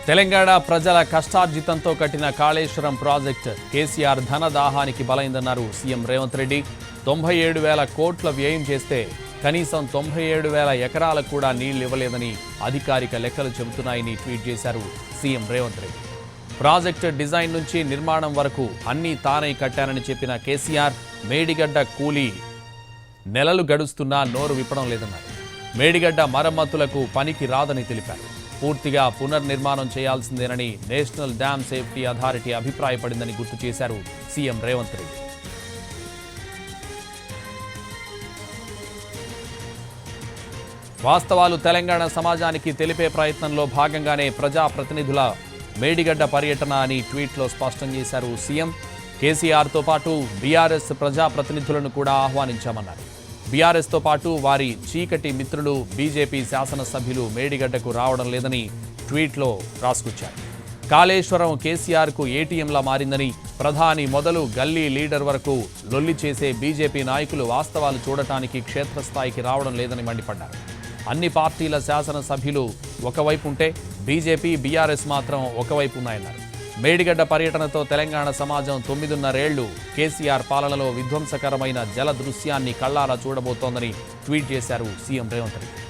తెలంగాణ ప్రజల కష్టార్జితంతో కట్టిన Kaleshwaram project KCR ధనదాహానికి బలైందన్నారు CM Revanth Reddy. 97,000 కోట్ల వ్యయం చేస్తే కనీసం 97,000 ఎకరాలకు కూడా నీళ్లు ఇవ్వలేదని అధికారిక లెక్కలు చెబుతున్నాయని ట్వీట్ చేశారు CM Revanth Reddy. Project design నుంచి నిర్మాణం వరకు అన్నీ తానే కట్టానని చెప్పిన కేసీఆర్ మేడిగడ్డ కూలీ నెలలు గడుస్తున్నా నోరు విప్పడం లేదన్నారు. మేడిగడ్డ మరమ్మతులకు పనికి రాదని తెలిపారు. పూర్తిగా పునర్నిర్మాణం చేయాల్సిందేనని నేషనల్ డ్యామ్ సేఫ్టీ అథారిటీ అభిప్రాయపడిందని గుర్తు చేశారు సీఎం రేవంత్ రెడ్డి. వాస్తవాలు తెలంగాణ సమాజానికి తెలిపే ప్రయత్నంలో భాగంగానే ప్రజాప్రతినిధుల మేడిగడ్డ పర్యటన అని ట్వీట్లో స్పష్టం చేశారు సీఎం. కేసీఆర్తో పాటు బీఆర్ఎస్ ప్రజాప్రతినిధులను కూడా ఆహ్వానించామన్నారు. బీఆర్ఎస్తో పాటు వారి చీకటి మిత్రులు బీజేపీ శాసనసభ్యులు మేడిగడ్డకు రావడం లేదని ట్వీట్లో రాసుకొచ్చారు. కాళేశ్వరం కేసీఆర్కు ఏటీఎంలా మారిందని, ప్రధాని మొదలు గల్లీ లీడర్ వరకు లొల్లి చేసే బీజేపీ నాయకులు వాస్తవాలు చూడటానికి క్షేత్రస్థాయికి రావడం లేదని మండిపడ్డారు. అన్ని పార్టీల శాసనసభ్యులు ఒకవైపు ఉంటే బీజేపీ, బీఆర్ఎస్ మాత్రం ఒకవైపు ఉన్నాయన్నారు. మేడిగడ్డ పర్యటనతో తెలంగాణ సమాజం 9.5 ఏళ్లు కేసీఆర్ పాలనలో విధ్వంసకరమైన జల దృశ్యాన్ని కళ్లారా చూడబోతోందని ట్వీట్ చేశారు సీఎం రేవంత్ రెడ్డి.